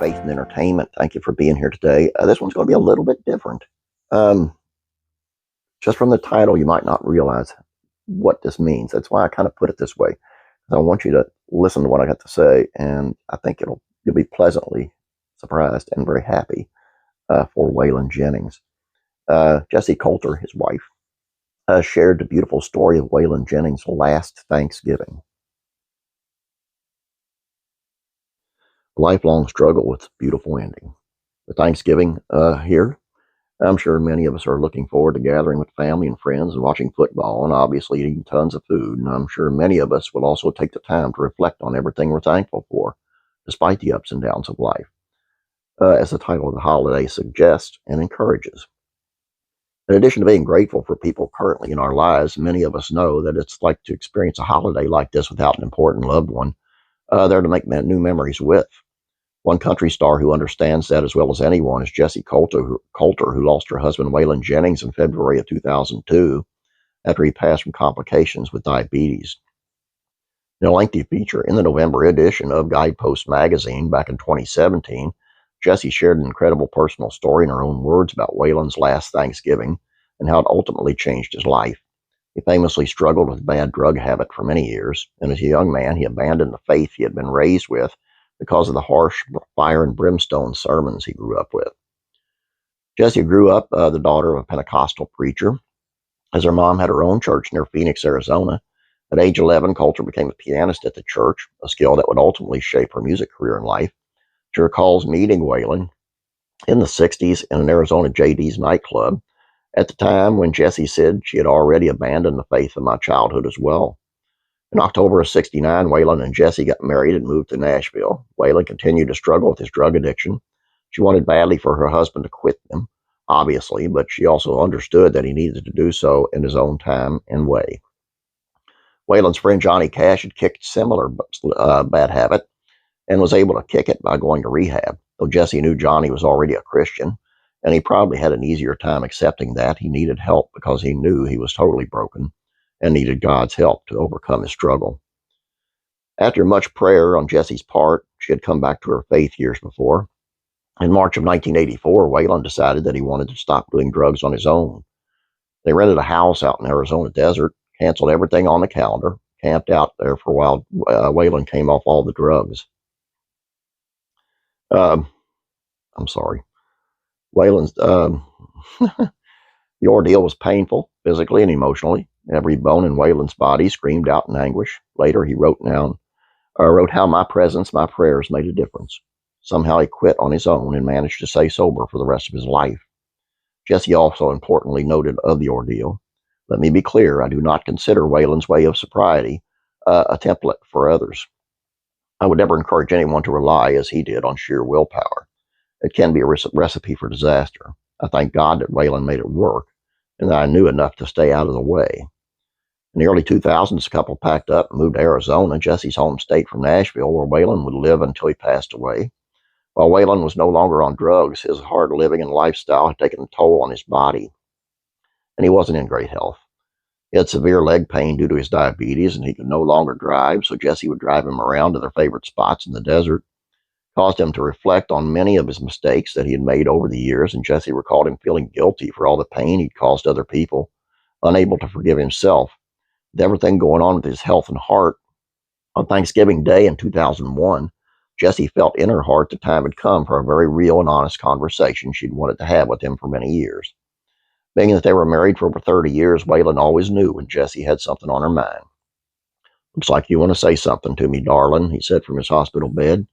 Faith and Entertainment. Thank you for being here today. This one's going to be a little bit different. Just from the title, you might not realize what this means. That's why I kind of put it this way. I want you to listen to what I got to say, and I think you'll be pleasantly surprised and very happy for Waylon Jennings. Jessi Colter, his wife, shared the beautiful story of Waylon Jennings' last Thanksgiving. A lifelong struggle with a beautiful ending. The Thanksgiving here, I'm sure many of us are looking forward to gathering with family and friends and watching football and obviously eating tons of food. And I'm sure many of us will also take the time to reflect on everything we're thankful for, despite the ups and downs of life, as the title of the holiday suggests and encourages. In addition to being grateful for people currently in our lives, many of us know that it's like to experience a holiday like this without an important loved one there to make new memories with. One country star who understands that as well as anyone is Jessi Colter, who lost her husband Waylon Jennings in February of 2002 after he passed from complications with diabetes. In a lengthy feature in the November edition of Guidepost magazine back in 2017, Jessi shared an incredible personal story in her own words about Waylon's last Thanksgiving and how it ultimately changed his life. He famously struggled with a bad drug habit for many years, and as a young man, he abandoned the faith he had been raised with because of the harsh fire and brimstone sermons he grew up with. Jessi grew up the daughter of a Pentecostal preacher, as her mom had her own church near Phoenix, Arizona. At age 11, Colter became a pianist at the church, a skill that would ultimately shape her music career in life. She recalls meeting Waylon in the 60s in an Arizona JD's nightclub, at the time when Jessi said she had already abandoned the faith of my childhood as well. In October of 69, Waylon and Jessi got married and moved to Nashville. Waylon continued to struggle with his drug addiction. She wanted badly for her husband to quit them, obviously, but she also understood that he needed to do so in his own time and way. Waylon's friend Johnny Cash had kicked a similar bad habit and was able to kick it by going to rehab. Though Jessi knew Johnny was already a Christian, and he probably had an easier time accepting that, he needed help because he knew he was totally broken and needed God's help to overcome his struggle. After much prayer on Jessi's part, she had come back to her faith years before. In March of 1984, Waylon decided that he wanted to stop doing drugs on his own. They rented a house out in Arizona desert, canceled everything on the calendar, camped out there for a while. Waylon came off all the drugs. I'm sorry. Waylon's, the ordeal was painful, physically and emotionally. Every bone in Waylon's body screamed out in anguish. Later, he wrote how my presence, my prayers made a difference. Somehow he quit on his own and managed to stay sober for the rest of his life. Jessi also importantly noted of the ordeal, "Let me be clear, I do not consider Waylon's way of sobriety a template for others. I would never encourage anyone to rely, as he did, on sheer willpower. It can be a recipe for disaster. I thank God that Waylon made it work, and that I knew enough to stay out of the way." In the early 2000s, the couple packed up and moved to Arizona, Jessi's home state, from Nashville, where Waylon would live until he passed away. While Waylon was no longer on drugs, his hard living and lifestyle had taken a toll on his body, and he wasn't in great health. He had severe leg pain due to his diabetes, and he could no longer drive, so Jessi would drive him around to their favorite spots in the desert. It caused him to reflect on many of his mistakes that he had made over the years, and Jessi recalled him feeling guilty for all the pain he'd caused other people, unable to forgive himself. With everything going on with his health and heart, on Thanksgiving Day in 2001, Jessi felt in her heart the time had come for a very real and honest conversation she'd wanted to have with him for many years. Being that they were married for over 30 years, Waylon always knew when Jessi had something on her mind. "Looks like you want to say something to me, darling," he said from his hospital bed.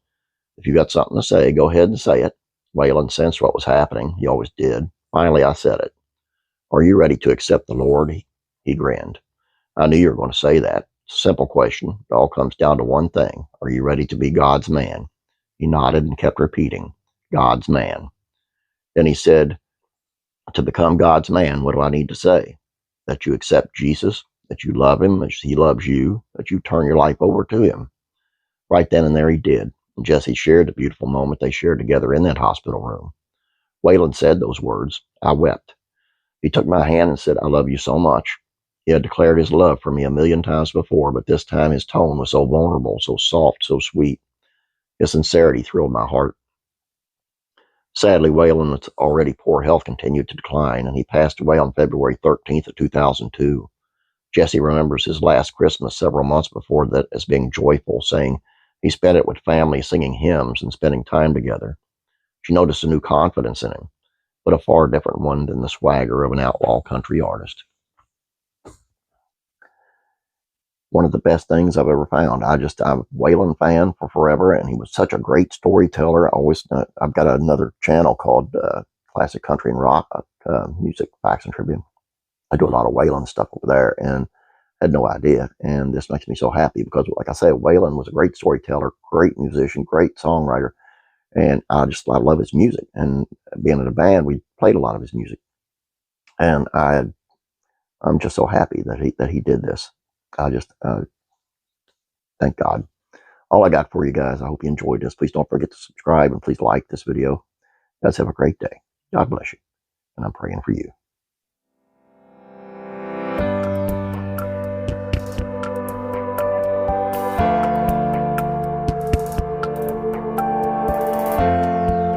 "If you got something to say, go ahead and say it." Waylon sensed what was happening. He always did. Finally, I said it. "Are you ready to accept the Lord?" He grinned. "I knew you were going to say that. It's a simple question. It all comes down to one thing. Are you ready to be God's man?" He nodded and kept repeating, "God's man." Then he said, "To become God's man, what do I need to say? That you accept Jesus, that you love him as he loves you, that you turn your life over to him." Right then and there he did. And Jessi shared the beautiful moment they shared together in that hospital room. Waylon said those words. I wept. He took my hand and said, "I love you so much." He had declared his love for me a million times before, but this time his tone was so vulnerable, so soft, so sweet. His sincerity thrilled my heart. Sadly, Waylon's already poor health continued to decline, and he passed away on February 13th of 2002. Jessi remembers his last Christmas several months before that as being joyful, saying he spent it with family singing hymns and spending time together. She noticed a new confidence in him, but a far different one than the swagger of an outlaw country artist. One of the best things I've ever found. I'm a Waylon fan for forever, and he was such a great storyteller. I've got another channel called Classic Country and Rock Music Facts and Tribute. I do a lot of Waylon stuff over there, and had no idea. And this makes me so happy because, like I said, Waylon was a great storyteller, great musician, great songwriter, and I love his music. And being in a band, we played a lot of his music, and I'm just so happy that he did this. I just thank God. All I got for you guys. I hope you enjoyed this. Please don't forget to subscribe, and please like this video. You guys have a great day. God bless you, and I'm praying for you.